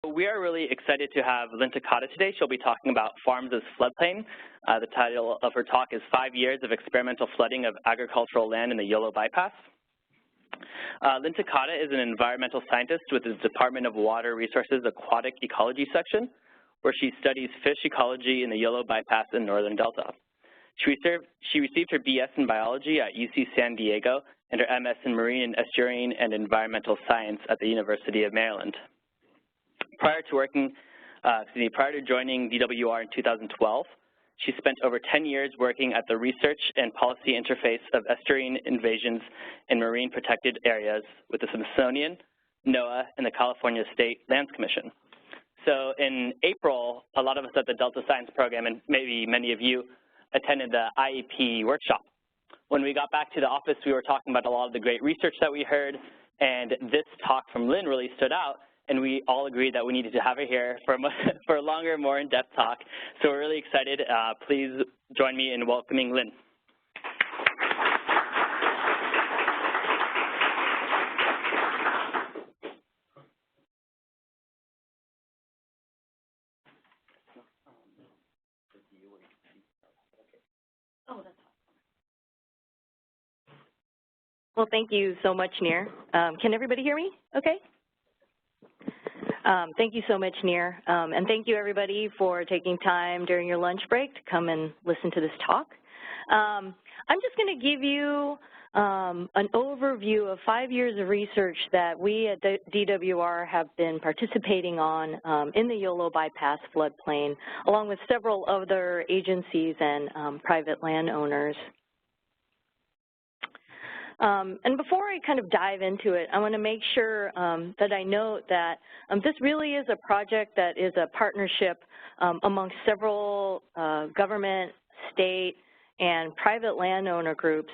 We are really excited to have Lynn Takata today. She'll be talking about farms as floodplain. The title of her talk is 5 Years of Experimental Flooding of Agricultural Land in the Yolo Bypass. Lynn Takata is an environmental scientist with the Department of Water Resources Aquatic Ecology section, where she studies fish ecology in the Yolo Bypass in Northern Delta. She received her BS in biology at UC San Diego and her MS in marine and estuarine and environmental science at the University of Maryland. Prior to joining DWR in 2012, she spent over 10 years working at the research and policy interface of estuarine invasions in marine protected areas with the Smithsonian, NOAA, and the California State Lands Commission. So in April, a lot of us at the Delta Science Program, and maybe many of you, attended the IEP workshop. When we got back to the office, we were talking about a lot of the great research that we heard, and this talk from Lynn really stood out. And we all agreed that we needed to have her here for a longer, more in-depth talk. So we're really excited. Please join me in welcoming Lynn. Well, thank you so much, Nir. Can everybody hear me okay? Thank you so much, Nir, and thank you everybody for taking time during your lunch break to come and listen to this talk. I'm just going to give you an overview of 5 years of research that we at DWR have been participating on in the Yolo Bypass floodplain, along with several other agencies and private landowners. And before I kind of dive into it, I want to make sure that I note that this really is a project that is a partnership amongst several government, state, and private landowner groups,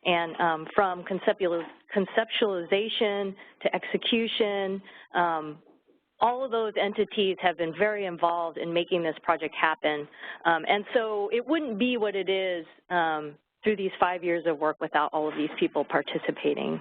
and from conceptualization to execution, all of those entities have been very involved in making this project happen. And so it wouldn't be what it is through these 5 years of work without all of these people participating.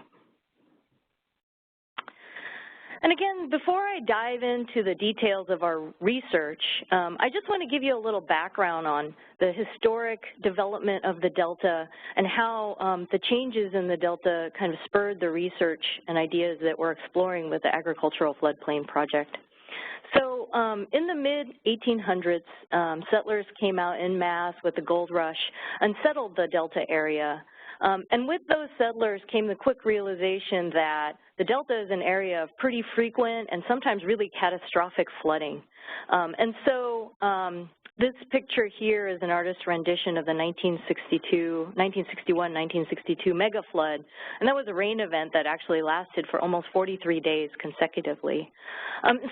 And again, before I dive into the details of our research, I just want to give you a little background on the historic development of the Delta and how the changes in the Delta kind of spurred the research and ideas that we're exploring with the Agricultural Floodplain Project. So in the mid-1800s, settlers came out en masse with the gold rush and settled the Delta area. And with those settlers came the quick realization that the Delta is an area of pretty frequent and sometimes really catastrophic flooding. And so this picture here is an artist's rendition of the 1961-1962 mega flood, and that was a rain event that actually lasted for almost 43 days consecutively.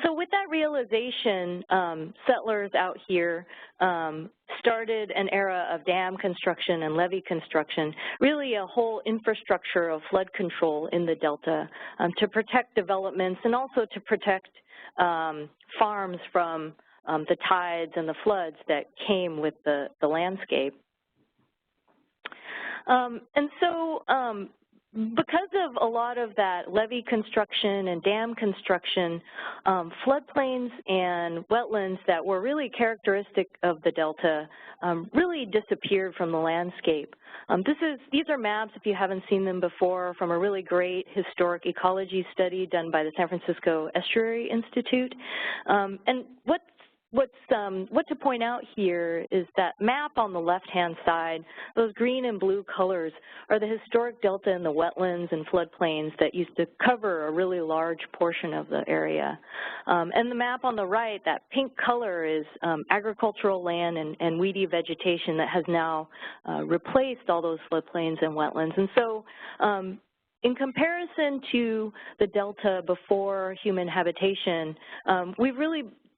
So with that realization, settlers out here started an era of dam construction and levee construction, really a whole infrastructure of flood control in the Delta to protect developments and also to protect farms from the tides and the floods that came with the landscape. And so because of a lot of that levee construction and dam construction, floodplains and wetlands that were really characteristic of the Delta really disappeared from the landscape. These are maps, if you haven't seen them before, from a really great historic ecology study done by the San Francisco Estuary Institute. And what to point out here is that map on the left-hand side, those green and blue colors are the historic delta and the wetlands and floodplains that used to cover a really large portion of the area. And the map on the right, that pink color is agricultural land and weedy vegetation that has now replaced all those floodplains and wetlands. And so in comparison to the Delta before human habitation,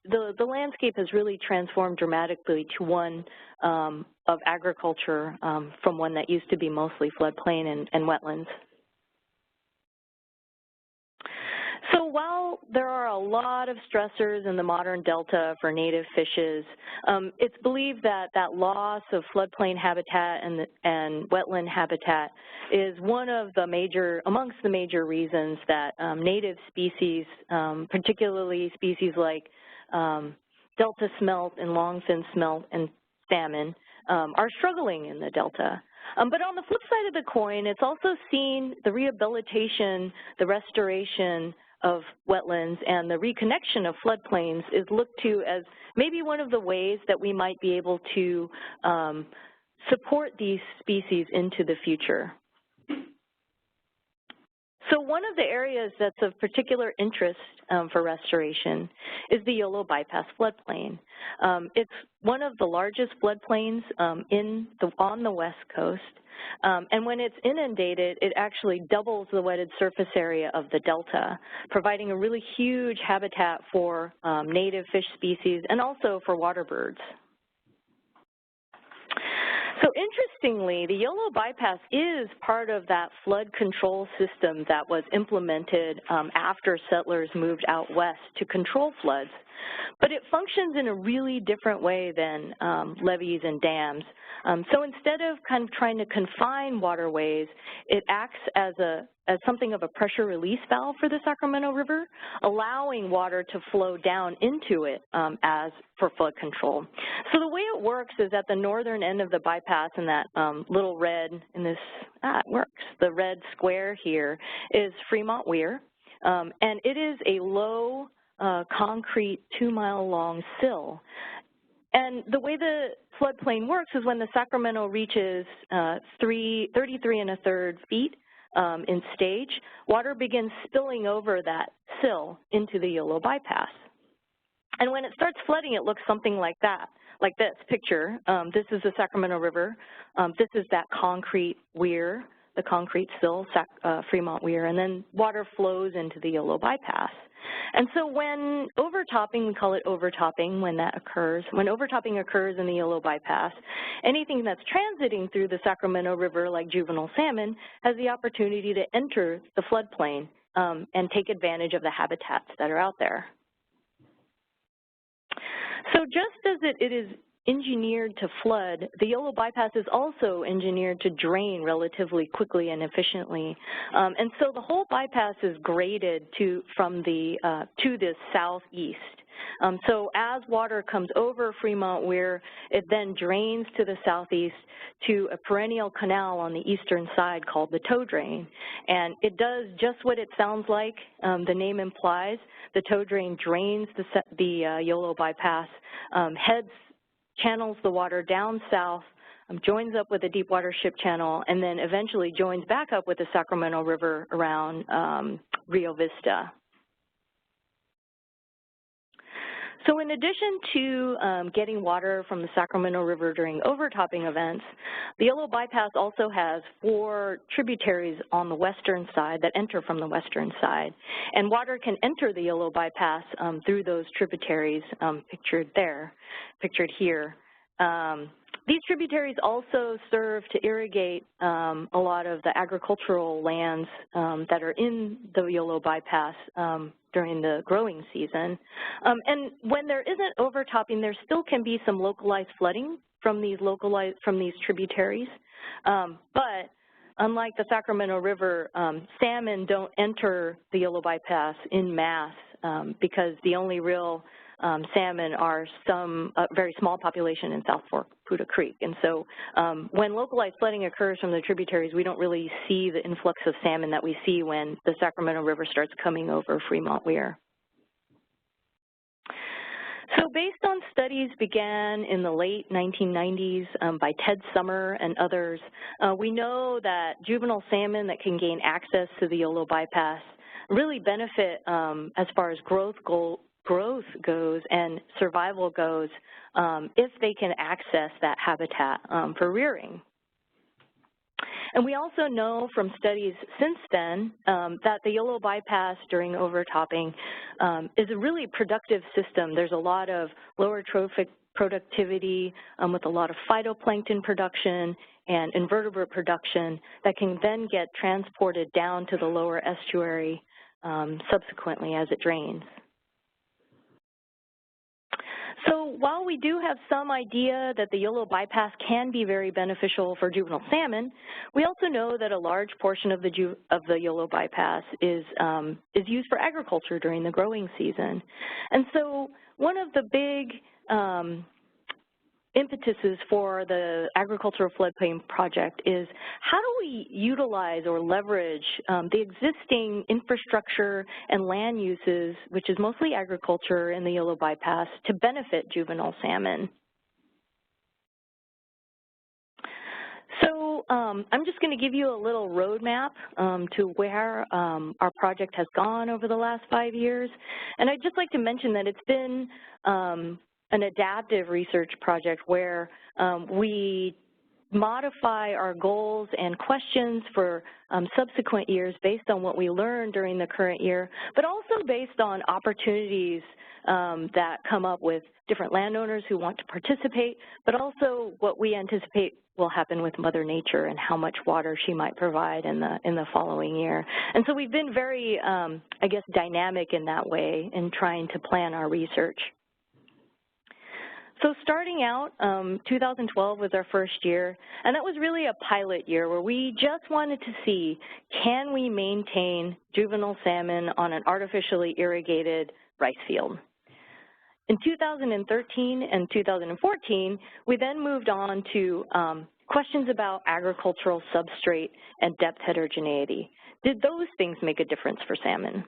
the landscape has really transformed dramatically to one of agriculture from one that used to be mostly floodplain and wetlands. So while Well, there are a lot of stressors in the modern delta for native fishes. It's believed that that loss of floodplain habitat and wetland habitat is one of the amongst the major reasons that native species, particularly species like delta smelt and longfin smelt and salmon, are struggling in the delta. But on the flip side of the coin, it's also seen the rehabilitation, the restoration of wetlands, and the reconnection of floodplains is looked to as maybe one of the ways that we might be able to support these species into the future. So one of the areas that's of particular interest for restoration is the Yolo Bypass floodplain. It's one of the largest floodplains on the West Coast, and when it's inundated, it actually doubles the wetted surface area of the delta, providing a really huge habitat for native fish species and also for water birds. So interestingly, the Yolo Bypass is part of that flood control system that was implemented after settlers moved out west to control floods. But it functions in a really different way than levees and dams. So instead of kind of trying to confine waterways, it acts as something of a pressure release valve for the Sacramento River, allowing water to flow down into it as for flood control. So the way it works is at the northern end of the bypass in that little red, it works, the red square here is Fremont Weir, and it is a low concrete 2-mile-long sill. And the way the floodplain works is when the Sacramento reaches 33 1/3 feet in stage, water begins spilling over that sill into the Yolo Bypass. And when it starts flooding, it looks something like that, like this picture. This is the Sacramento River. This is that concrete weir, the concrete sill, Fremont Weir, and then water flows into the Yolo Bypass. And so when overtopping, we call it overtopping when that occurs. When overtopping occurs in the Yolo Bypass, anything that's transiting through the Sacramento River, like juvenile salmon, has the opportunity to enter the floodplain and take advantage of the habitats that are out there. So just as it is engineered to flood, the Yolo Bypass is also engineered to drain relatively quickly and efficiently. And so the whole bypass is graded to the southeast. So as water comes over Fremont Weir, it then drains to the southeast to a perennial canal on the eastern side called the tow drain. And it does just what it sounds like, the name implies. The tow drain drains the Yolo Bypass, channels the water down south, joins up with the deep water ship channel, and then eventually joins back up with the Sacramento River around Rio Vista. So in addition to getting water from the Sacramento River during overtopping events, the Yolo Bypass also has 4 tributaries on the western side that enter from the western side. And water can enter the Yolo Bypass through those tributaries pictured here. These tributaries also serve to irrigate a lot of the agricultural lands that are in the Yolo Bypass during the growing season. And when there isn't overtopping, there still can be some localized flooding from these tributaries. But unlike the Sacramento River, salmon don't enter the Yolo Bypass en masse because the only real salmon are a very small population in South Fork Poudre Creek. And so when localized flooding occurs from the tributaries, we don't really see the influx of salmon that we see when the Sacramento River starts coming over Fremont Weir. So based on studies began in the late 1990s by Ted Summer and others, we know that juvenile salmon that can gain access to the Yolo Bypass really benefit as far as growth goes and survival goes if they can access that habitat for rearing. And we also know from studies since then that the Yolo Bypass during overtopping is a really productive system. There's a lot of lower trophic productivity with a lot of phytoplankton production and invertebrate production that can then get transported down to the lower estuary subsequently as it drains. So while we do have some idea that the Yolo Bypass can be very beneficial for juvenile salmon, we also know that a large portion of the Yolo Bypass is used for agriculture during the growing season. And so one of the big impetuses for the agricultural floodplain project is how do we utilize or leverage the existing infrastructure and land uses, which is mostly agriculture in the Yolo Bypass, to benefit juvenile salmon. So I'm just going to give you a little roadmap to where our project has gone over the last 5 years. And I'd just like to mention that it's been an adaptive research project where we modify our goals and questions for subsequent years based on what we learned during the current year, but also based on opportunities that come up with different landowners who want to participate, but also what we anticipate will happen with Mother Nature and how much water she might provide in the following year. And so we've been very, I guess, dynamic in that way in trying to plan our research. So starting out, 2012 was our first year, and that was really a pilot year where we just wanted to see, can we maintain juvenile salmon on an artificially irrigated rice field? In 2013 and 2014, we then moved on to questions about agricultural substrate and depth heterogeneity. Did those things make a difference for salmon?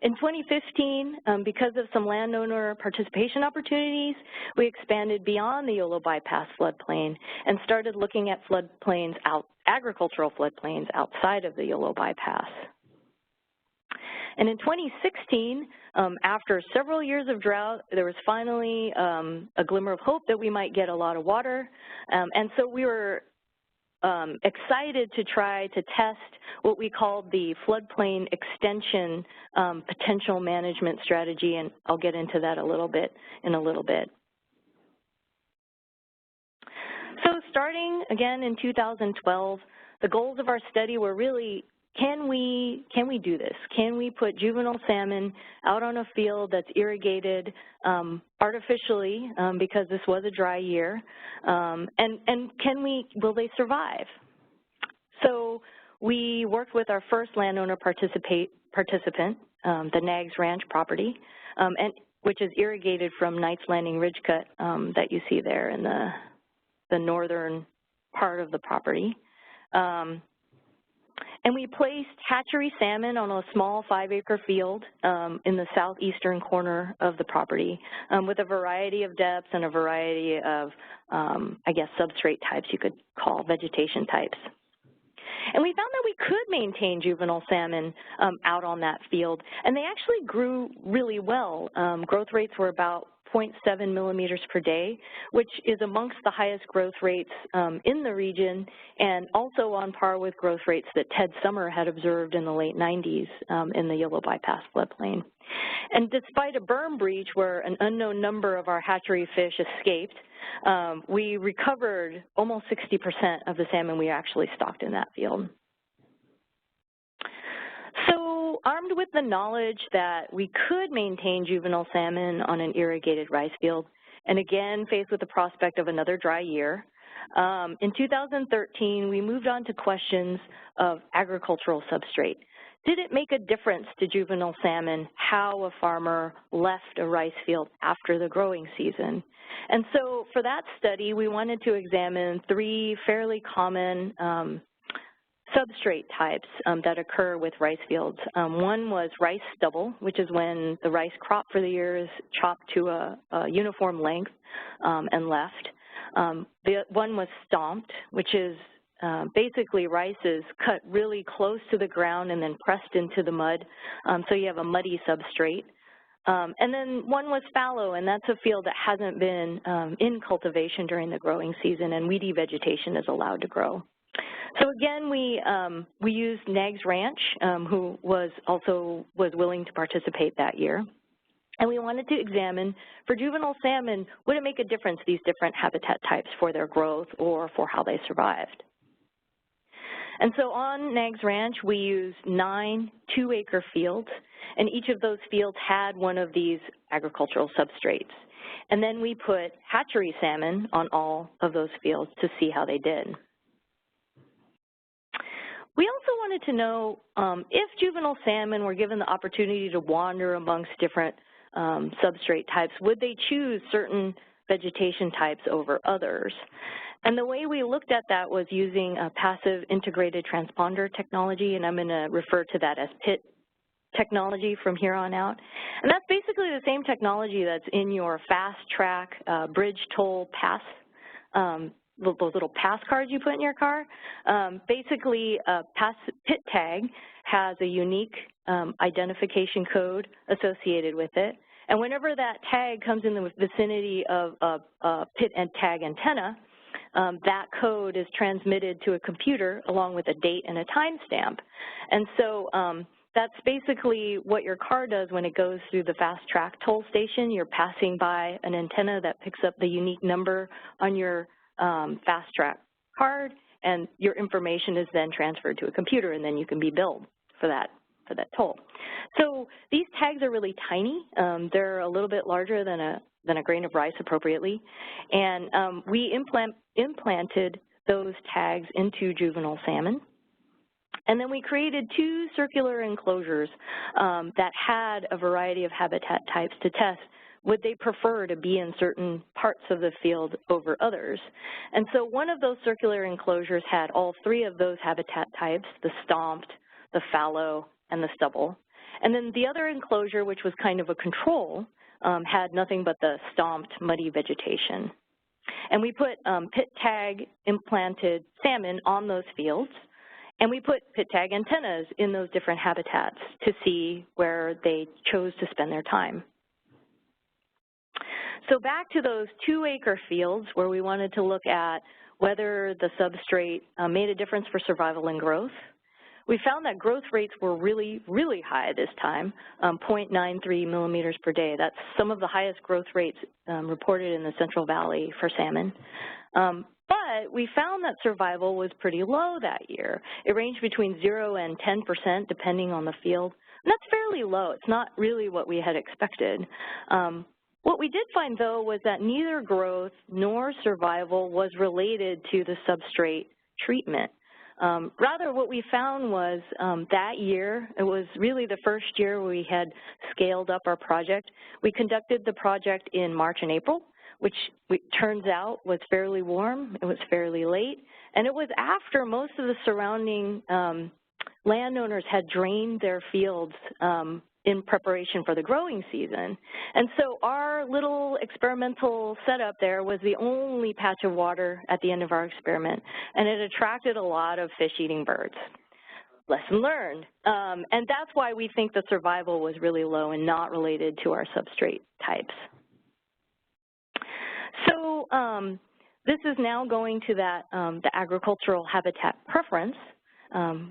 In 2015, because of some landowner participation opportunities, we expanded beyond the Yolo Bypass floodplain and started looking at floodplains agricultural floodplains outside of the Yolo Bypass. And in 2016, after several years of drought, there was finally a glimmer of hope that we might get a lot of water. And so we were excited to try to test what we called the floodplain extension potential management strategy, and I'll get into that in a little bit. So starting again in 2012, the goals of our study were really, can we do this? Can we put juvenile salmon out on a field that's irrigated artificially because this was a dry year, and will they survive? So we worked with our first landowner participant, the Nags Ranch property, which is irrigated from Knight's Landing Ridge Cut that you see there in the northern part of the property. And we placed hatchery salmon on a small 5-acre field in the southeastern corner of the property with a variety of depths and a variety of, I guess, substrate types you could call, vegetation types. And we found that we could maintain juvenile salmon out on that field, and they actually grew really well. Growth rates were about 0.7 millimeters per day, which is amongst the highest growth rates in the region, and also on par with growth rates that Ted Summer had observed in the late 90s in the Yolo Bypass floodplain. And despite a berm breach where an unknown number of our hatchery fish escaped, we recovered almost 60% of the salmon we actually stocked in that field. So armed with the knowledge that we could maintain juvenile salmon on an irrigated rice field, and again faced with the prospect of another dry year, in 2013 we moved on to questions of agricultural substrate. Did it make a difference to juvenile salmon how a farmer left a rice field after the growing season? And so for that study, we wanted to examine 3 fairly common substrate types that occur with rice fields. One was rice stubble, which is when the rice crop for the year is chopped to a uniform length and left. The one was stomped, which is basically rice is cut really close to the ground and then pressed into the mud, so you have a muddy substrate. And then one was fallow, and that's a field that hasn't been in cultivation during the growing season, and weedy vegetation is allowed to grow. So again, we used Nags Ranch, who was willing to participate that year. And we wanted to examine, for juvenile salmon, would it make a difference, these different habitat types, for their growth or for how they survived? And so on Nags Ranch, we used 9 2-acre fields, and each of those fields had one of these agricultural substrates. And then we put hatchery salmon on all of those fields to see how they did. We also wanted to know if juvenile salmon were given the opportunity to wander amongst different substrate types, would they choose certain vegetation types over others? And the way we looked at that was using a passive integrated transponder technology, and I'm going to refer to that as PIT technology from here on out. And that's basically the same technology that's in your fast track bridge toll pass, those little pass cards you put in your car. Basically, a PIT tag has a unique identification code associated with it. And whenever that tag comes in the vicinity of a PIT and tag antenna, that code is transmitted to a computer along with a date and a timestamp. And so that's basically what your car does when it goes through the fast track toll station. You're passing by an antenna that picks up the unique number on your fast track card, and your information is then transferred to a computer, and then you can be billed for that toll. So these tags are really tiny. They're a little bit larger than a grain of rice appropriately, and we implanted those tags into juvenile salmon. And then we created 2 circular enclosures that had a variety of habitat types to test. Would they prefer to be in certain parts of the field over others? And so one of those circular enclosures had all 3 of those habitat types, the stomped, the fallow, and the stubble. And then the other enclosure, which was kind of a control, had nothing but the stomped, muddy vegetation. And we put PIT tag implanted salmon on those fields, and we put PIT tag antennas in those different habitats to see where they chose to spend their time. So back to those 2-acre fields where we wanted to look at whether the substrate made a difference for survival and growth. We found that growth rates were really, really high this time, 0.93 millimeters per day. That's some of the highest growth rates reported in the Central Valley for salmon. But we found that survival was pretty low that year. It ranged between 0 and 10% depending on the field. And that's fairly low. It's not really what we had expected. What we did find, though, was that neither growth nor survival was related to the substrate treatment. Rather, what we found was that year, it was really the first year we had scaled up our project. We conducted the project in March and April, which turns out was fairly warm. It was fairly late. And it was after most of the surrounding landowners had drained their fields in preparation for the growing season. And so our little experimental setup there was the only patch of water at the end of our experiment, and it attracted a lot of fish-eating birds. Lesson learned. And that's why we think the survival was really low and not related to our substrate types. So this is now going to that the agricultural habitat preference.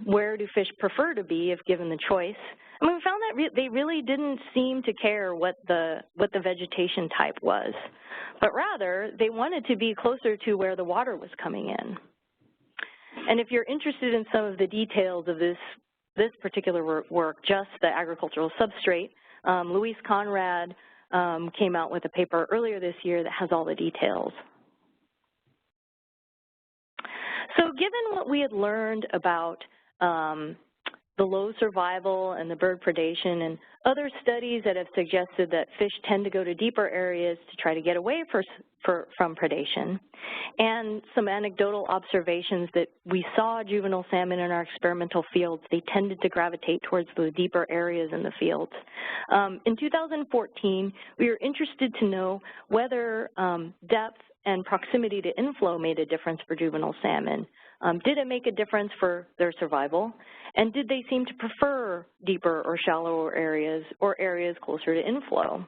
Where do fish prefer to be if given the choice? I mean, we found that they really didn't seem to care what the vegetation type was, but rather they wanted to be closer to where the water was coming in. And if you're interested in some of the details of this particular work, just the agricultural substrate, Luis Conrad came out with a paper earlier this year that has all the details. So given what we had learned about the low survival and the bird predation and other studies that have suggested that fish tend to go to deeper areas to try to get away from predation, and some anecdotal observations that we saw juvenile salmon in our experimental fields, they tended to gravitate towards the deeper areas in the fields. In 2014, we were interested to know whether depth and proximity to inflow made a difference for juvenile salmon. Did it make a difference for their survival? And did they seem to prefer deeper or shallower areas or areas closer to inflow?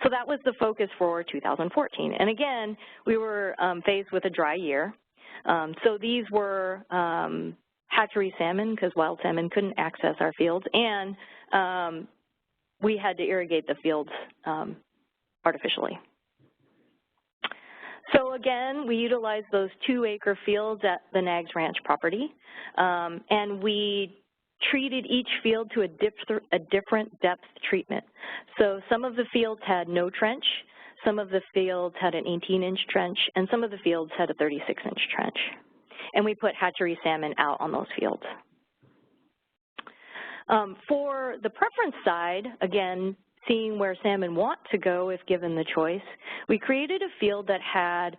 So that was the focus for 2014. And again, we were faced with a dry year. So these were hatchery salmon because wild salmon couldn't access our fields, and we had to irrigate the fields artificially. So again, we utilized those 2-acre fields at the Nags Ranch property, and we treated each field to a different depth treatment. So some of the fields had no trench, some of the fields had an 18-inch trench, and some of the fields had a 36-inch trench. And we put hatchery salmon out on those fields. For the preference side, again, seeing where salmon want to go if given the choice, we created a field that had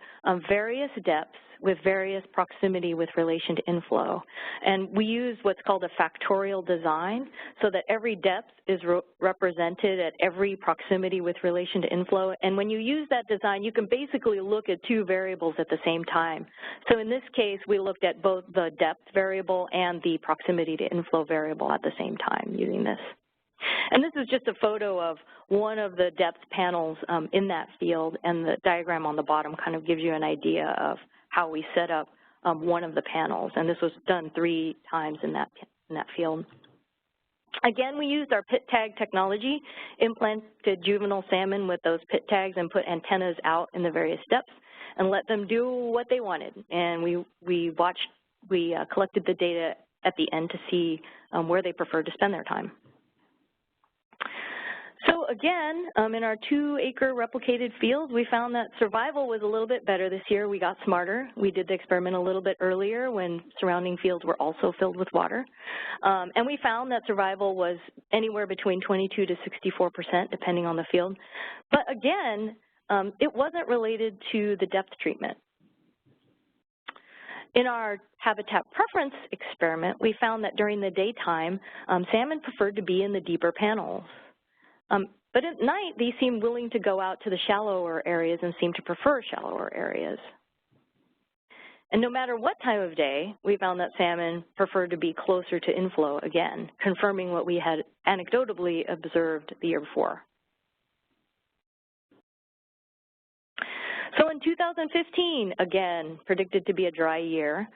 various depths with various proximity with relation to inflow. And we used what's called a factorial design so that every depth is represented at every proximity with relation to inflow. And when you use that design, you can basically look at 2 variables at the same time. So in this case, we looked at both the depth variable and the proximity to inflow variable at the same time using this. And this is just a photo of one of the depth panels in that field, and the diagram on the bottom kind of gives you an idea of how we set up one of the panels, and this was done 3 times in that field. Again, we used our pit tag technology, implanted juvenile salmon with those pit tags and put antennas out in the various depths and let them do what they wanted. And we collected the data at the end to see where they preferred to spend their time. So again, in our 2-acre replicated field, we found that survival was a little bit better this year. We got smarter. We did the experiment a little bit earlier when surrounding fields were also filled with water. And we found that survival was anywhere between 22 to 64%, depending on the field. But again, it wasn't related to the depth treatment. In our habitat preference experiment, we found that during the daytime, salmon preferred to be in the deeper panels. But at night, they seem willing to go out to the shallower areas and seem to prefer shallower areas. And no matter what time of day, we found that salmon preferred to be closer to inflow again, confirming what we had anecdotally observed the year before. So in 2015, again, predicted to be a dry year,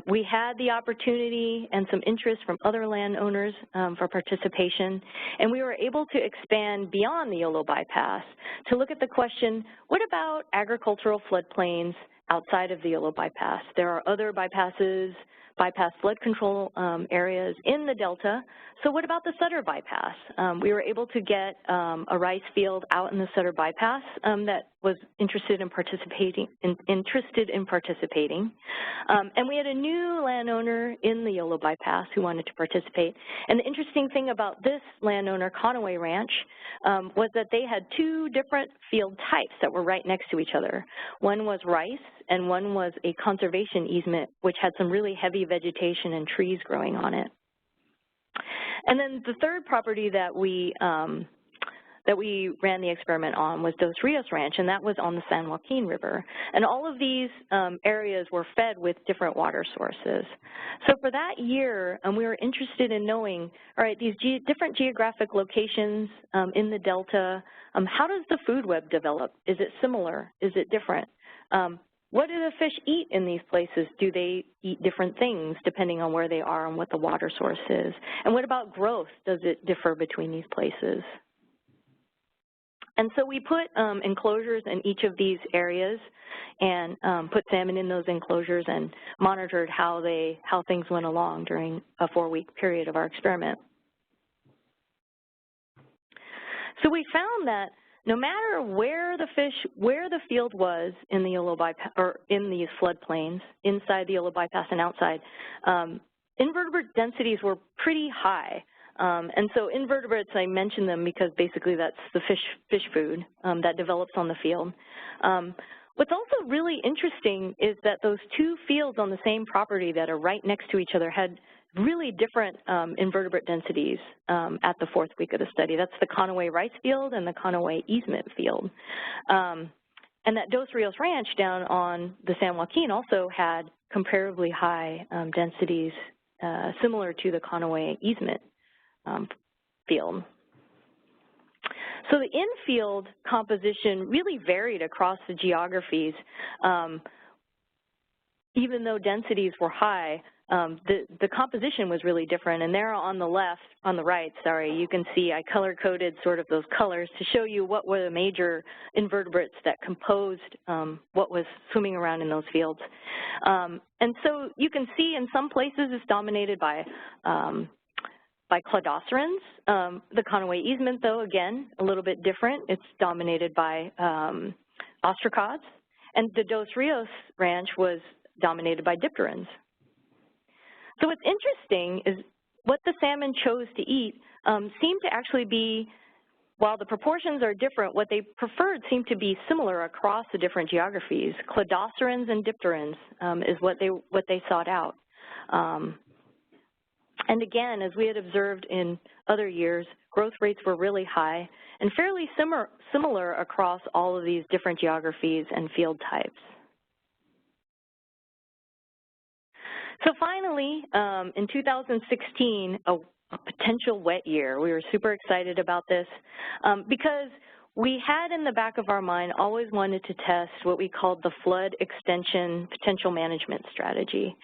we had the opportunity and some interest from other landowners for participation, and we were able to expand beyond the Yolo Bypass to look at the question, what about agricultural floodplains outside of the Yolo Bypass? There are other bypass flood control areas in the Delta. So what about the Sutter Bypass? We were able to get a rice field out in the Sutter Bypass that was interested in participating. And we had a new landowner in the Yolo Bypass who wanted to participate. And the interesting thing about this landowner, Conaway Ranch, was that they had 2 different field types that were right next to each other. One was rice, and one was a conservation easement, which had some really heavy vegetation and trees growing on it. And then the third property that we ran the experiment on was Dos Rios Ranch, and that was on the San Joaquin River. And all of these areas were fed with different water sources. So for that year, we were interested in knowing, all right, these different geographic locations in the Delta, how does the food web develop? Is it similar? Is it different? What do the fish eat in these places? Do they eat different things depending on where they are and what the water source is? And what about growth? Does it differ between these places? And so we put enclosures in each of these areas and put salmon in those enclosures and monitored how things went along during a 4-week period of our experiment. So we found that no matter where the field was in the Yolo Bypass, or in these floodplains, inside the Yolo Bypass and outside, invertebrate densities were pretty high. And so invertebrates, I mention them because basically that's the fish food that develops on the field. What's also really interesting is that those 2 fields on the same property that are right next to each other had really different invertebrate densities at the 4th week of the study. That's the Conaway Rice Field and the Conaway Easement Field. And that Dos Rios Ranch down on the San Joaquin also had comparably high densities similar to the Conaway Easement field. So the infield composition really varied across the geographies. Even though densities were high, the composition was really different. And there on the right, you can see I color-coded sort of those colors to show you what were the major invertebrates that composed what was swimming around in those fields. And so you can see in some places it's dominated by cladocerans. The Conway easement, though, again, a little bit different. It's dominated by ostracods. And the Dos Rios Ranch was dominated by dipterans. So what's interesting is what the salmon chose to eat seemed to actually be, while the proportions are different, what they preferred seemed to be similar across the different geographies. Cladocerans and dipterans is what they sought out. And again, as we had observed in other years, growth rates were really high and fairly similar across all of these different geographies and field types. So finally, in 2016, a potential wet year. We were super excited about this because we had in the back of our mind always wanted to test what we called the flood extension potential management strategy.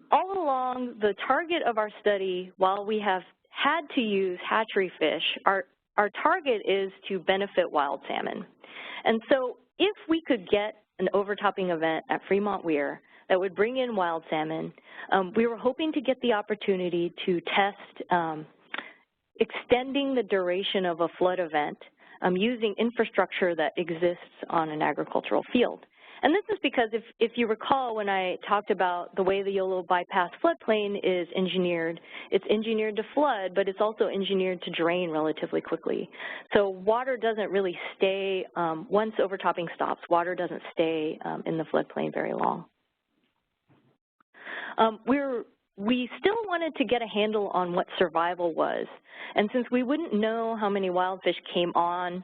All along, the target of our study, while we have had to use hatchery fish, our target is to benefit wild salmon. And so if we could get an overtopping event at Fremont Weir that would bring in wild salmon, we were hoping to get the opportunity to test extending the duration of a flood event using infrastructure that exists on an agricultural field. And this is because if you recall when I talked about the way the Yolo Bypass floodplain is engineered, it's engineered to flood, but it's also engineered to drain relatively quickly. So water doesn't really stay, once overtopping stops, water doesn't stay in the floodplain very long. We still wanted to get a handle on what survival was. And since we wouldn't know how many wild fish came on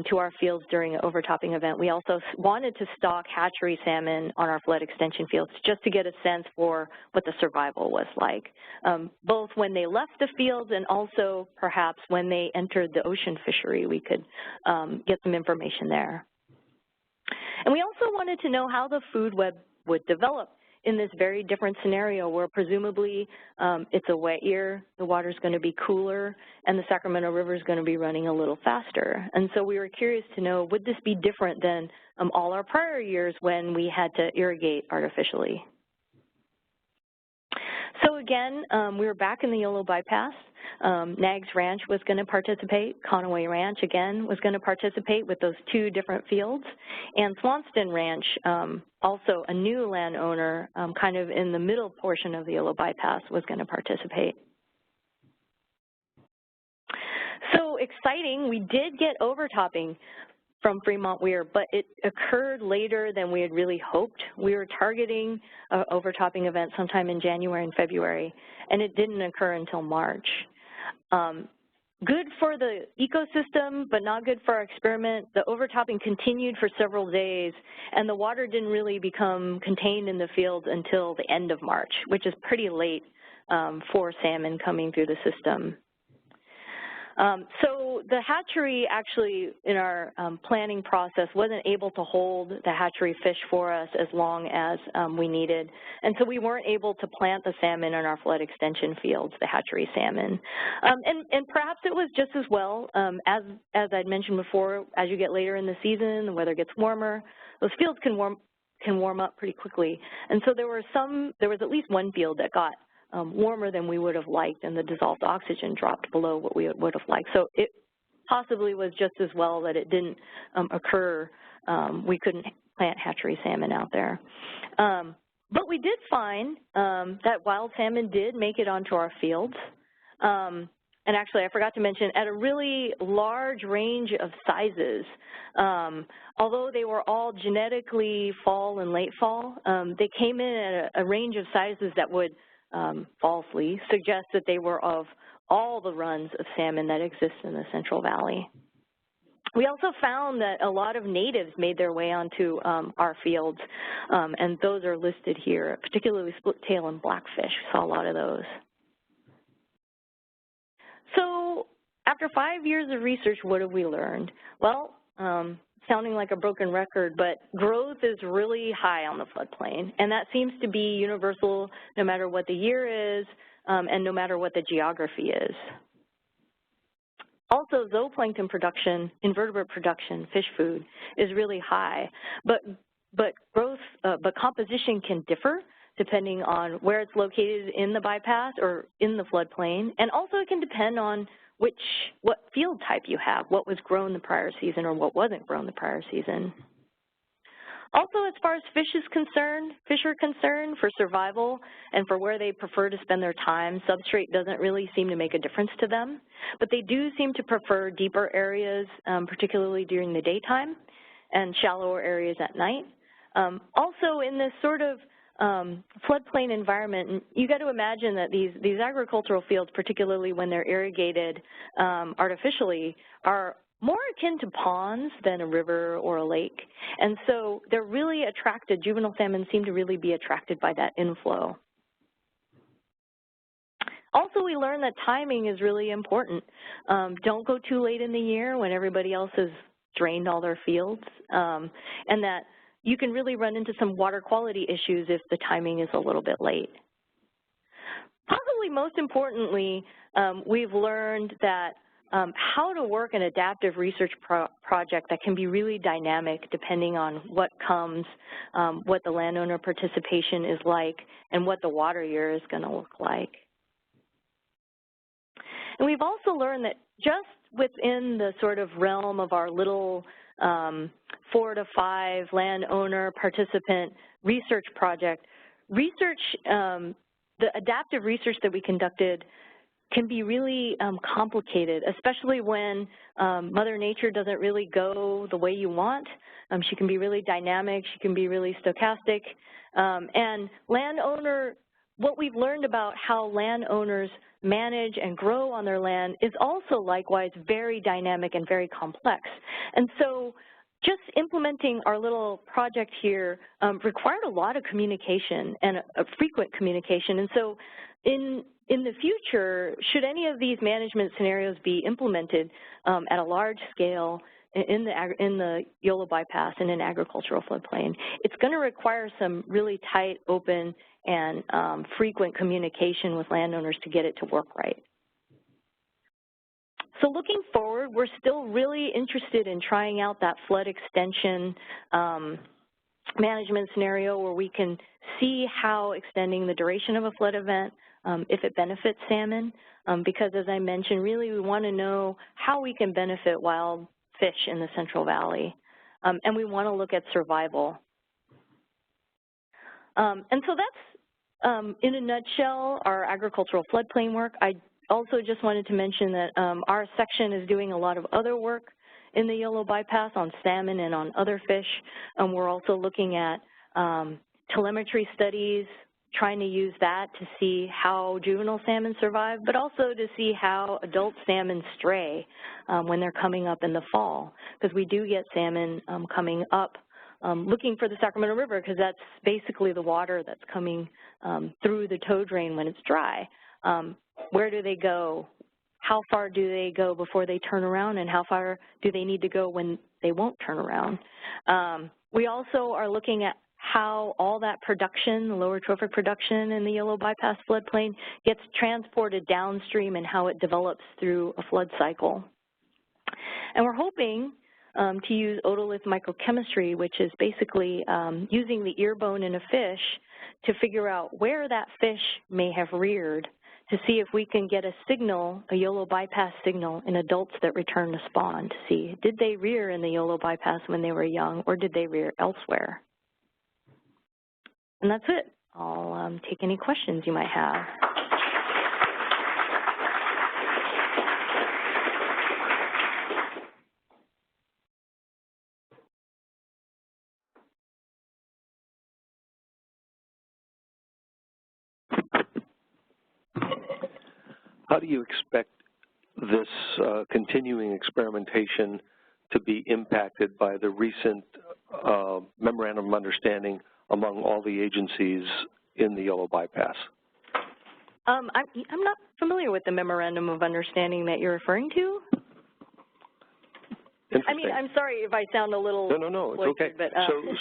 to our fields during an overtopping event, we also wanted to stock hatchery salmon on our flood extension fields just to get a sense for what the survival was like, both when they left the fields and also perhaps when they entered the ocean fishery, we could get some information there. And we also wanted to know how the food web would develop in this very different scenario where presumably it's a wet year, the water's going to be cooler, and the Sacramento River is going to be running a little faster. And so we were curious to know, would this be different than all our prior years when we had to irrigate artificially? So again, we were back in the Yolo Bypass. Nags Ranch was going to participate. Conway Ranch, again, was going to participate with those two different fields. And Swanston Ranch, also a new landowner, kind of in the middle portion of the Yolo Bypass, was going to participate. So exciting, we did get overtopping from Fremont Weir, but it occurred later than we had really hoped. We were targeting an overtopping event sometime in January and February, and it didn't occur until March. Good for the ecosystem, but not good for our experiment. The overtopping continued for several days, and the water didn't really become contained in the field until the end of March, which is pretty late for salmon coming through the system. So the hatchery actually in our planning process wasn't able to hold the hatchery fish for us as long as we needed. And so we weren't able to plant the salmon in our flood extension fields, the hatchery salmon. And perhaps it was just as well, as I'd mentioned before, as you get later in the season, the weather gets warmer, those fields can warm up pretty quickly. And so there was at least one field that got warmer than we would have liked, and the dissolved oxygen dropped below what we would have liked. So it possibly was just as well that it didn't occur. We couldn't plant hatchery salmon out there. But we did find that wild salmon did make it onto our fields. And actually, I forgot to mention, at a really large range of sizes. Although they were all genetically fall and late fall, they came in at a range of sizes that would falsely suggest that they were of all the runs of salmon that exist in the Central Valley. We also found that a lot of natives made their way onto our fields, and those are listed here, particularly split tail and blackfish. We saw a lot of those. So after 5 years of research, what have we learned? Well, sounding like a broken record, but growth is really high on the floodplain, and that seems to be universal no matter what the year is and no matter what the geography is. Also, zooplankton production, invertebrate production, fish food is really high, but composition can differ depending on where it's located in the bypass or in the floodplain, and also it can depend on what field type you have, what was grown the prior season or what wasn't grown the prior season. Also, as far as fish are concerned for survival and for where they prefer to spend their time, substrate doesn't really seem to make a difference to them, but they do seem to prefer deeper areas, particularly during the daytime, and shallower areas at night. Also, in this sort of floodplain environment, you got to imagine that these agricultural fields, particularly when they're irrigated artificially, are more akin to ponds than a river or a lake. And so they're really attracted, juvenile salmon seem to really be attracted by that inflow. Also, we learned that timing is really important. Don't go too late in the year when everybody else has drained all their fields, and that you can really run into some water quality issues if the timing is a little bit late. Possibly most importantly, we've learned that how to work an adaptive research project that can be really dynamic depending on what comes, what the landowner participation is like, and what the water year is going to look like. And we've also learned that just within the sort of realm of our little 4 to 5 landowner participant research project, the adaptive research that we conducted can be really complicated, especially when Mother Nature doesn't really go the way you want. She can be really dynamic, she can be really stochastic, and what we've learned about how landowners manage and grow on their land is also likewise very dynamic and very complex. And so just implementing our little project here required a lot of communication and a frequent communication. And so in the future, should any of these management scenarios be implemented at a large scale in the Yolo Bypass and in agricultural floodplain, it's going to require some really tight, open, and frequent communication with landowners to get it to work right. So looking forward, we're still really interested in trying out that flood extension management scenario where we can see how extending the duration of a flood event, if it benefits salmon, because as I mentioned, really we want to know how we can benefit wild fish in the Central Valley, and we want to look at survival. And so that's, in a nutshell, our agricultural floodplain work. I also just wanted to mention that our section is doing a lot of other work in the Yolo Bypass on salmon and on other fish. We're also looking at telemetry studies, trying to use that to see how juvenile salmon survive, but also to see how adult salmon stray when they're coming up in the fall, because we do get salmon coming up looking for the Sacramento River, because that's basically the water that's coming through the tow drain when it's dry. Where do they go? How far do they go before they turn around, and how far do they need to go when they won't turn around? We also are looking at how all that production, the lower trophic production in the Yolo Bypass floodplain, gets transported downstream and how it develops through a flood cycle. And we're hoping to use otolith microchemistry, which is basically using the ear bone in a fish to figure out where that fish may have reared, to see if we can get a signal, a Yolo Bypass signal in adults that return to spawn, to see, did they rear in the Yolo Bypass when they were young, or did they rear elsewhere? And that's it. I'll take any questions you might have. How do you expect this continuing experimentation to be impacted by the recent memorandum of understanding among all the agencies in the Yolo Bypass? I'm not familiar with the memorandum of understanding that you're referring to. I mean, I'm sorry if I sound a little No, it's okay. But,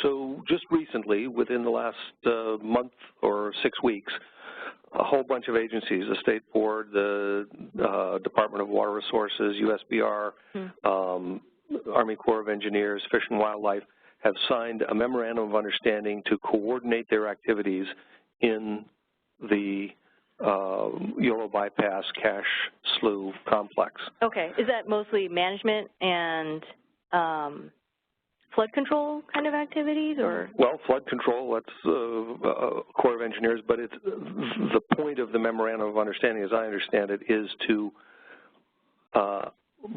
so just recently, within the last month or 6 weeks, a whole bunch of agencies, the State Board, the Department of Water Resources, USBR, Army Corps of Engineers, Fish and Wildlife, have signed a memorandum of understanding to coordinate their activities in the Yolo Bypass cache slough complex. Okay. Is that mostly management and flood control kind of activities, or? Well, flood control, that's Corps of Engineers, but it's the point of the memorandum of understanding, as I understand it, is to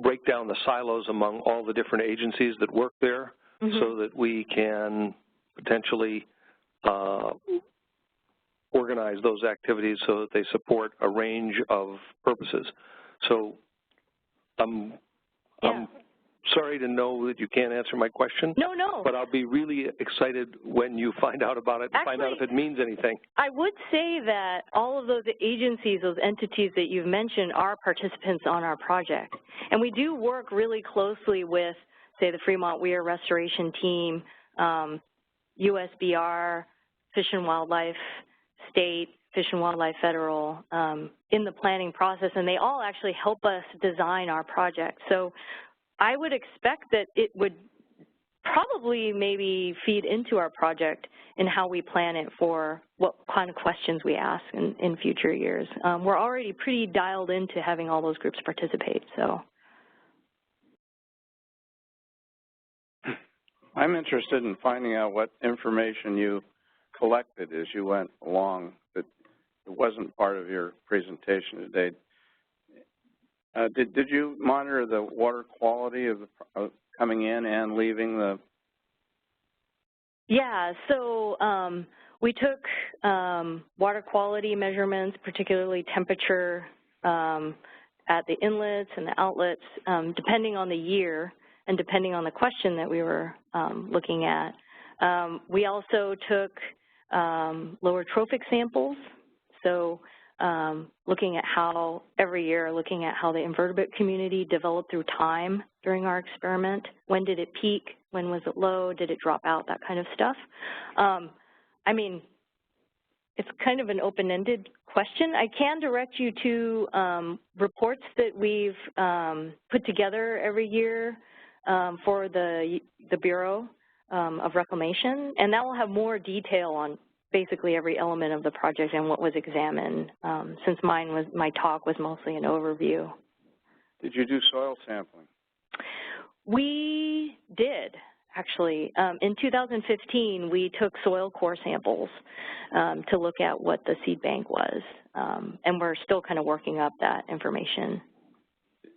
break down the silos among all the different agencies that work there, so that we can potentially organize those activities so that they support a range of purposes. So I'm sorry to know that you can't answer my question. No. But I'll be really excited when you find out about it and find out if it means anything. I would say that all of those agencies, those entities that you've mentioned, are participants on our project. And we do work really closely with, say, the Fremont Weir Restoration Team, USBR, Fish and Wildlife, State, Fish and Wildlife Federal, in the planning process, and they all actually help us design our project. So I would expect that it would probably maybe feed into our project in how we plan it for what kind of questions we ask in future years. We're already pretty dialed into having all those groups participate, so. I'm interested in finding out what information you collected as you went along that it wasn't part of your presentation today. Did you monitor the water quality of coming in and leaving the? Yeah, so we took water quality measurements, particularly temperature at the inlets and the outlets, depending on the year and depending on the question that we were looking at. We also took lower trophic samples, so looking at how every year, looking at how the invertebrate community developed through time during our experiment. When did it peak? When was it low? Did it drop out? That kind of stuff. I mean, it's kind of an open-ended question. I can direct you to reports that we've put together every year for the Bureau of Reclamation, and that will have more detail on basically every element of the project and what was examined, since my talk was mostly an overview. Did you do soil sampling? We did, actually. In 2015, we took soil core samples to look at what the seed bank was, and we're still kind of working up that information.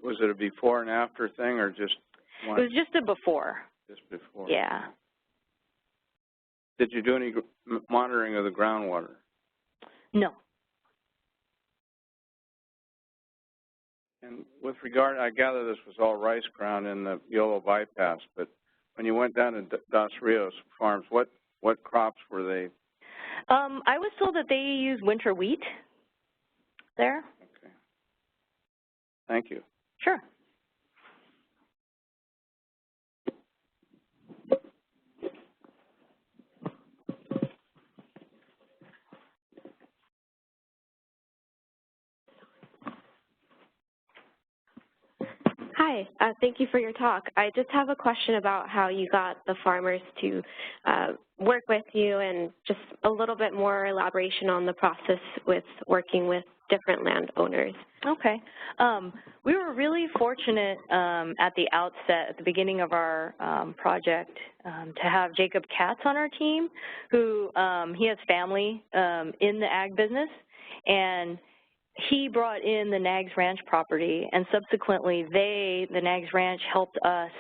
Was it a before and after thing, or just one? It was just a before. Just before. Yeah. Did you do any monitoring of the groundwater? No. And with regard, I gather this was all rice ground in the Yolo Bypass, but when you went down to Dos Rios Farms, what crops were they? I was told that they use winter wheat there. Okay. Thank you. Sure. Hi, thank you for your talk. I just have a question about how you got the farmers to work with you, and just a little bit more elaboration on the process with working with different landowners. Okay. We were really fortunate at the outset, at the beginning of our project, to have Jacob Katz on our team, who he has family in the ag business, and he brought in the Nags Ranch property, and subsequently the Nags Ranch helped us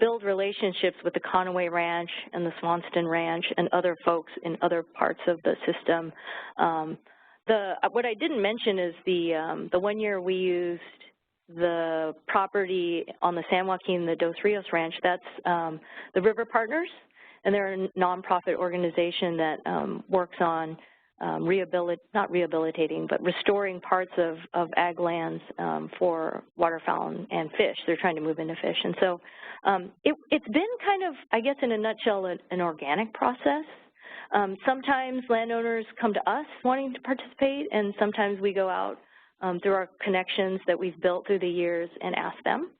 build relationships with the Conaway Ranch and the Swanston Ranch and other folks in other parts of the system. What I didn't mention is the 1 year we used the property on the San Joaquin, the Dos Rios Ranch. That's the River Partners, and they're a nonprofit organization that works on not rehabilitating, but restoring parts of ag lands for waterfowl and fish. They're trying to move into fish. And so it's been kind of, I guess in a nutshell, an organic process. Sometimes landowners come to us wanting to participate, and sometimes we go out through our connections that we've built through the years and ask them.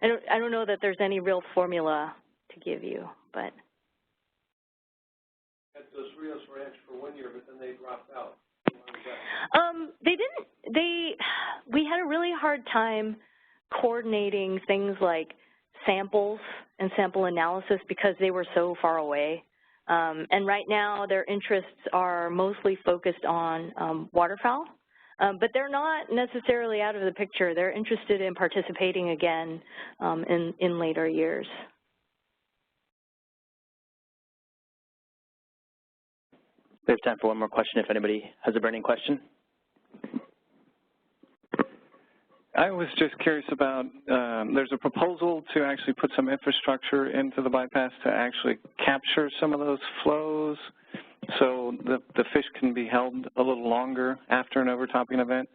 I don't know that there's any real formula to give you, but. At Dos Rios Ranch for 1 year, but then they dropped out. We had a really hard time coordinating things like samples and sample analysis because they were so far away. And right now their interests are mostly focused on waterfowl, but they're not necessarily out of the picture. They're interested in participating again in later years. We have time for one more question if anybody has a burning question. I was just curious about, there's a proposal to actually put some infrastructure into the bypass to actually capture some of those flows so the fish can be held a little longer after an overtopping event.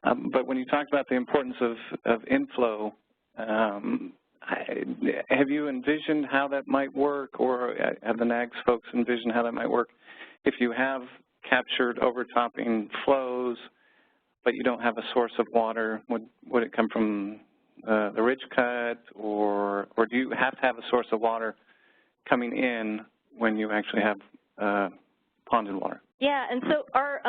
But when you talked about the importance of inflow, have you envisioned how that might work, or have the NAGS folks envisioned how that might work if you have captured overtopping flows but you don't have a source of water? Would it come from the ridge cut, or do you have to have a source of water coming in when you actually have ponded water? Yeah, and so our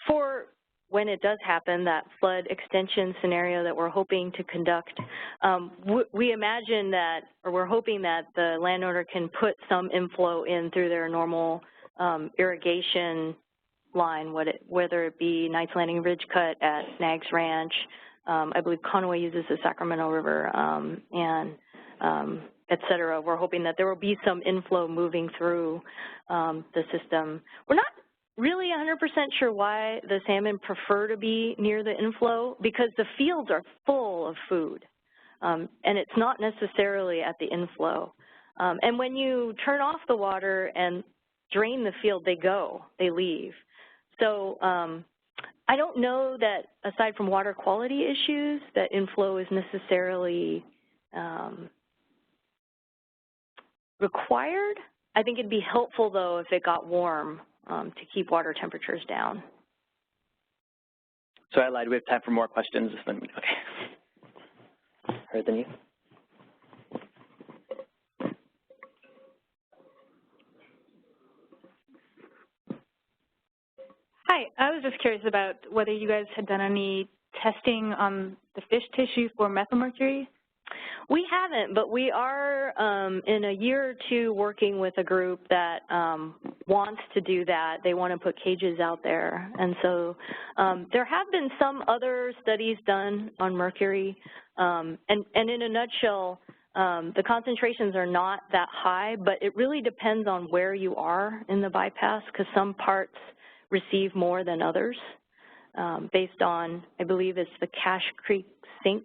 for when it does happen, that flood extension scenario that we're hoping to conduct, we imagine that, or we're hoping that the landowner can put some inflow in through their normal irrigation line, whether it be Knights Landing Ridge Cut at Nags Ranch. I believe Conway uses the Sacramento River, and et cetera. We're hoping that there will be some inflow moving through the system. We're not really 100% sure why the salmon prefer to be near the inflow, because the fields are full of food, and it's not necessarily at the inflow. And when you turn off the water and drain the field, they leave. So I don't know that, aside from water quality issues, that inflow is necessarily required. I think it'd be helpful, though, if it got warm to keep water temperatures down. So I lied. We have time for more questions. Okay. Higher than you. Hi, I was just curious about whether you guys had done any testing on the fish tissue for methyl mercury. We haven't, but we are in a year or two working with a group that wants to do that. They want to put cages out there. And so there have been some other studies done on mercury. And in a nutshell, the concentrations are not that high, but it really depends on where you are in the bypass, because some parts receive more than others based on, I believe it's the Cache Creek sink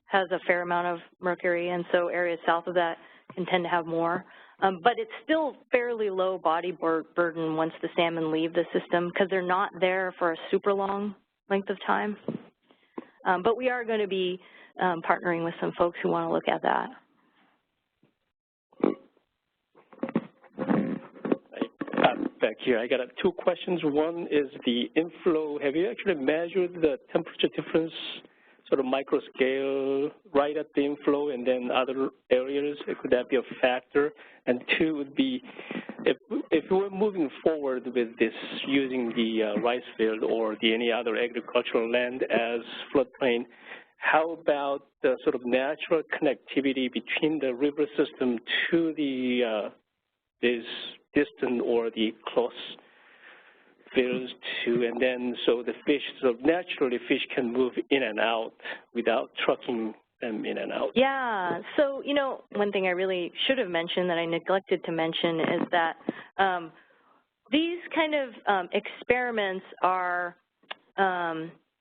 has a fair amount of mercury, and so areas south of that can tend to have more. But it's still fairly low body burden once the salmon leave the system, because they're not there for a super long length of time. But we are going to be partnering with some folks who want to look at that. Back here, I got two questions. One is the inflow. Have you actually measured the temperature difference, sort of micro scale, right at the inflow and then other areas? Could that be a factor? And two would be, if we're moving forward with this, using the rice field or any other agricultural land as floodplain, how about the sort of natural connectivity between the river system to the this distant or the close fields to, and then so the fish, so naturally fish can move in and out without trucking them in and out? Yeah, so, you know, one thing I really should have mentioned that I neglected to mention is that these kind of experiments are,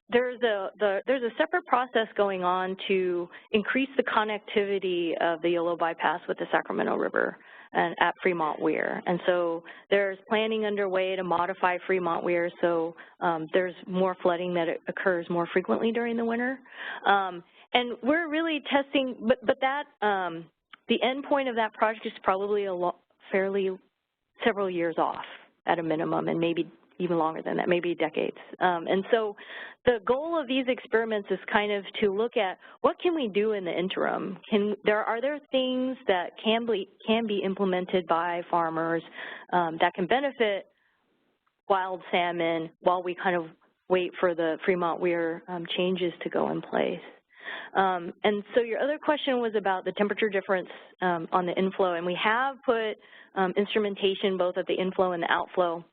there's a separate process going on to increase the connectivity of the Yolo Bypass with the Sacramento River. at Fremont Weir. And so there's planning underway to modify Fremont Weir so there's more flooding that occurs more frequently during the winter. And we're really testing, but that, the end point of that project is probably fairly several years off at a minimum, and maybe even longer than that, maybe decades. And so the goal of these experiments is kind of to look at what can we do in the interim? Are there things that can be implemented by farmers that can benefit wild salmon while we kind of wait for the Fremont Weir changes to go in place? And so your other question was about the temperature difference on the inflow, and we have put instrumentation both at the inflow and the outflow.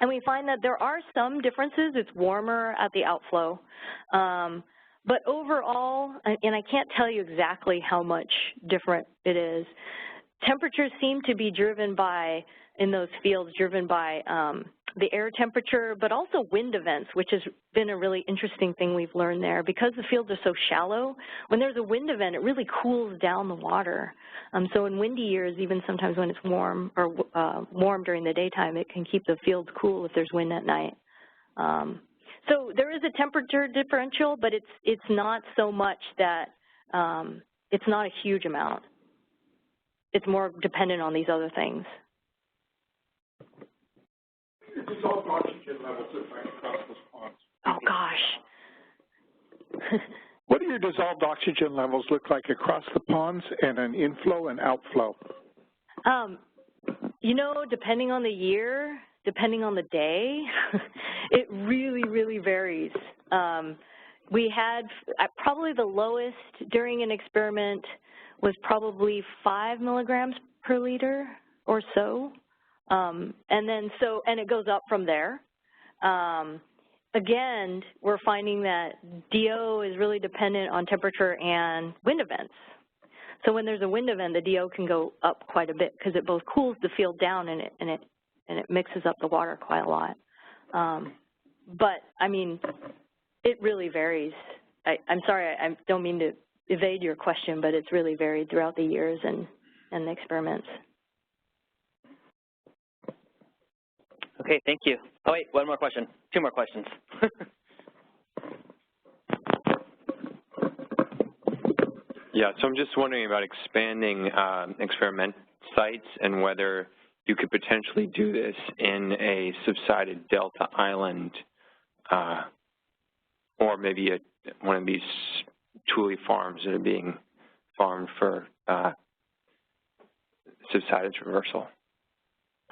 And we find that there are some differences. It's warmer at the outflow. But overall, and I can't tell you exactly how much different it is, temperatures seem to be driven by, in those fields, driven by the air temperature, but also wind events, which has been a really interesting thing we've learned there. Because the fields are so shallow, when there's a wind event, it really cools down the water. So in windy years, even sometimes when it's warm or warm during the daytime, it can keep the fields cool if there's wind at night. So there is a temperature differential, but it's not so much that it's not a huge amount. It's more dependent on these other things. Dissolved oxygen levels look like across those ponds? Oh, gosh. What do your dissolved oxygen levels look like across the ponds and an inflow and outflow? You know, depending on the year, depending on the day, it really, really varies. We had probably the lowest during an experiment was probably 5 milligrams per liter or so. And it goes up from there. Again, we're finding that DO is really dependent on temperature and wind events. So when there's a wind event, the DO can go up quite a bit because it both cools the field down and it mixes up the water quite a lot. But I mean, it really varies. I'm sorry, I don't mean to evade your question, but it's really varied throughout the years and the experiments. Okay, thank you. Oh, wait, one more question. 2 more questions. Yeah, so I'm just wondering about expanding experiment sites and whether you could potentially do this in a subsided delta island or maybe one of these Thule farms that are being farmed for subsided traversal.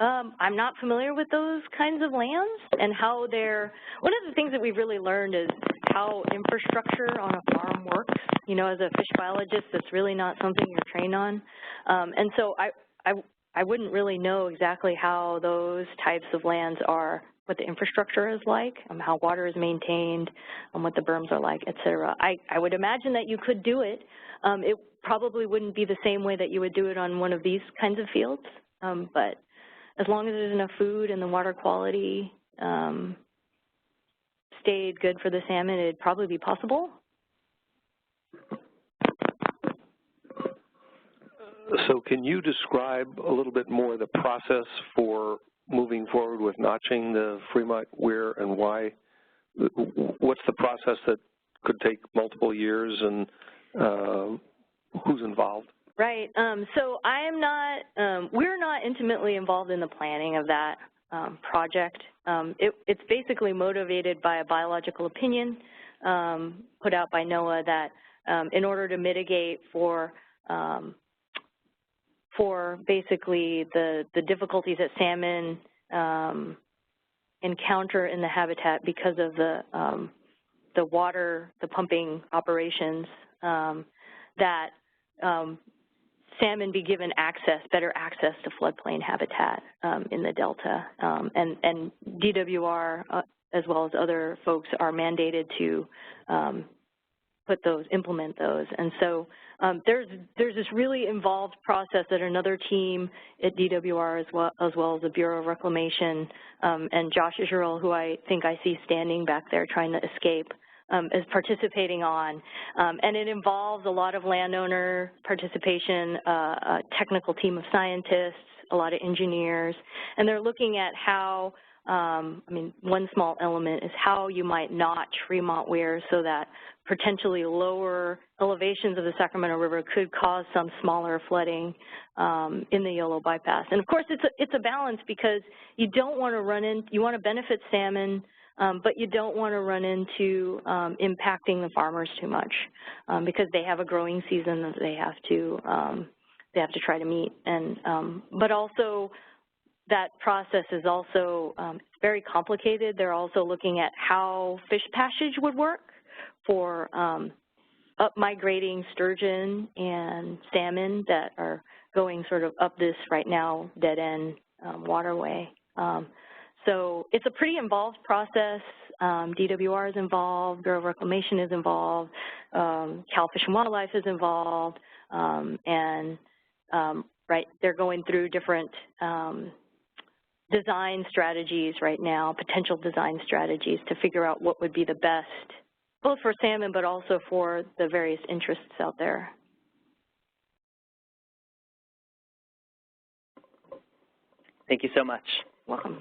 I'm not familiar with those kinds of lands and how they're, one of the things that we've really learned is how infrastructure on a farm works. You know, as a fish biologist, that's really not something you're trained on. And so I wouldn't really know exactly how those types of lands are, what the infrastructure is like, how water is maintained, what the berms are like, et cetera. I would imagine that you could do it. It probably wouldn't be the same way that you would do it on one of these kinds of fields, but as long as there's enough food and the water quality stayed good for the salmon, it'd probably be possible. So can you describe a little bit more the process for moving forward with notching the Fremont Weir and why? What's the process that could take multiple years and who's involved? Right. So I'm not, we're not intimately involved in the planning of that project. It's basically motivated by a biological opinion put out by NOAA that in order to mitigate for basically the difficulties that salmon encounter in the habitat because of the water, the pumping operations, that salmon be given access, better access to floodplain habitat in the Delta. And DWR, as well as other folks, are mandated to implement those. And so there's this really involved process that another team at DWR as well as the Bureau of Reclamation and Josh Israel, who I think I see standing back there trying to escape, is participating on. And it involves a lot of landowner participation, a technical team of scientists, a lot of engineers, and they're looking at how, one small element is how you might notch Fremont weir so that potentially lower elevations of the Sacramento River could cause some smaller flooding in the Yolo Bypass. And of course, it's a balance because you don't want to run in, you want to benefit salmon, but you don't want to run into impacting the farmers too much because they have a growing season that they have to try to meet. And but also, that process is also very complicated. They're also looking at how fish passage would work for up-migrating sturgeon and salmon that are going sort of up this right now dead-end waterway. So it's a pretty involved process. DWR is involved, Bureau of Reclamation is involved, Cal Fish and Wildlife is involved, and they're going through different design strategies right now, potential design strategies to figure out what would be the best, both for salmon but also for the various interests out there. Thank you so much. Welcome.